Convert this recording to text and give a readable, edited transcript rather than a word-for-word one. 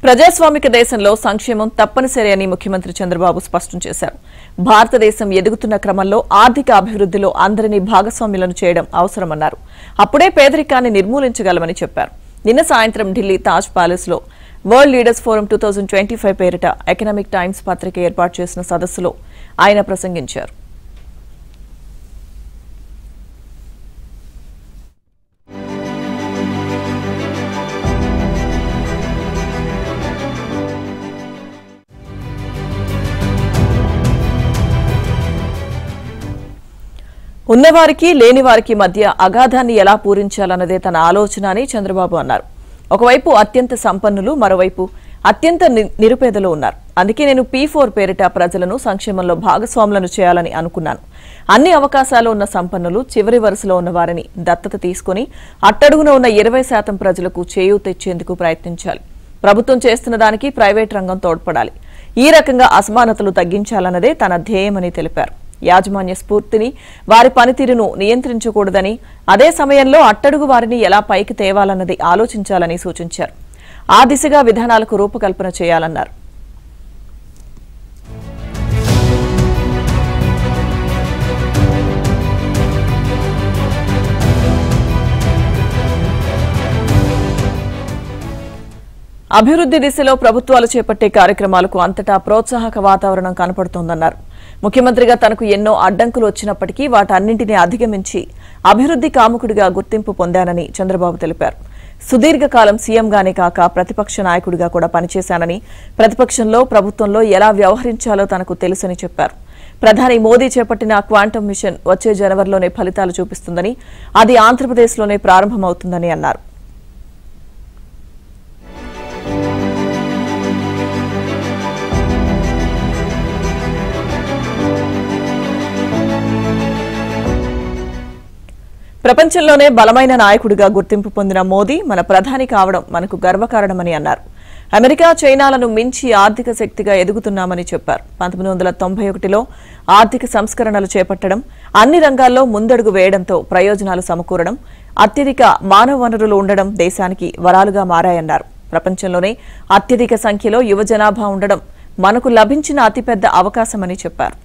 ప్రజాస్వామిక దేశంలో సంక్షేమం తప్పనిసరి అని ముఖ్యమంత్రి చంద్రబాబు స్పష్టం చేశారు. భారతదేశం ఎదుగుతున్న క్రమంలో ఆర్థిక అభివృద్ధిలో అందరినీ భాగస్వామ్యులను చేయడం అవసరమన్నారు. అప్పుడే పేదరికాన్ని నిర్మూలించగలమని చెప్పారు. నిన్న సాయంత్రం ఢిల్లీ తాజ్ ప్యాలెస్ లో వరల్డ్ లీడర్స్ ఫోరం 2025 పేరిట ఎకనామిక్ టైమ్స్ పత్రిక ఏర్పాటు చేసిన సదస్సులో ఆయన ప్రసంగించారు. ఉన్నవారికి లేనివారికి మధ్య అగాధాన్ని ఎలా పూరించాలన్నదే తన ఆలోచన అని చంద్రబాబు అన్నారు. ఒకవైపు అత్యంత సంపన్నులు, మరోవైపు అత్యంత నిరుపేదలు ఉన్నారు. అందుకే నేను P4 పేరిట ప్రజలను సంక్షేమంలో భాగస్వాములను చేయాలని అనుకున్నాను. అన్ని అవకాశాలు ఉన్న సంపన్నులు చివరి వరుసలో ఉన్న వారిని దత్తత తీసుకుని అట్టడుగున ఉన్న 20% ప్రజలకు చేయూతిచ్చేందుకు ప్రయత్నించాలి. ప్రభుత్వం చేస్తున్న దానికి ప్రైవేట్ రంగం తోడ్పడాలి. ఈ రకంగా అసమానతలు తగ్గించాలన్నదే తన ధ్యేయమని తెలిపారు. యాజమాన్య స్ఫూర్తిని, వారి పనితీరును నియంత్రించకూడదని, అదే సమయంలో అట్టడుగు వారిని ఎలా పైకి తేవాలన్నది ఆలోచించాలని సూచించారు. ఆ దిశగా విధానాలకు రూపకల్పన చేయాలన్నారు. అభివృద్ధి దిశలో ప్రభుత్వాలు చేపట్టే కార్యక్రమాలకు అంతటా ప్రోత్సాహక వాతావరణం కనపడుతోందన్నారు. ముఖ్యమంత్రిగా తనకు ఎన్నో అడ్డంకులు వచ్చినప్పటికీ వాటన్నింటినీ అధిగమించి అభివృద్ధి కాముకుడిగా గుర్తింపు పొందానని చంద్రబాబు తెలిపారు. సుదీర్ఘకాలం సీఎంగానే కాక ప్రతిపక్ష నాయకుడిగా కూడా పనిచేశానని, ప్రతిపక్షంలో ప్రభుత్వంలో ఎలా వ్యవహరించాలో తనకు తెలుసని చెప్పారు. ప్రధాని మోదీ చేపట్టిన క్వాంటమ్ మిషన్ వచ్చే జనవరిలోనే ఫలితాలు చూపిస్తుందని, అది ఆంధ్రప్రదేశ్లోనే ప్రారంభమవుతుందని అన్నారు. ప్రపంచంలోనే బలమైన నాయకుడిగా గుర్తింపు పొందిన మోదీ మన ప్రధాని కావడం మనకు గర్వకారణమని అన్నారు. అమెరికా, చైనాలను మించి ఆర్థిక శక్తిగా ఎదుగుతున్నామని చెప్పారు. 1991లో ఆర్థిక సంస్కరణలు చేపట్టడం, అన్ని రంగాల్లో ముందడుగు వేయడంతో ప్రయోజనాలు సమకూరడం, అత్యధిక మానవ వనరులు ఉండడం దేశానికి వరాలుగా మారాయన్నారు. ప్రపంచంలోనే అత్యధిక సంఖ్యలో యువ జనాభా ఉండడం మనకు లభించిన అతిపెద్ద అవకాశమని చెప్పారు.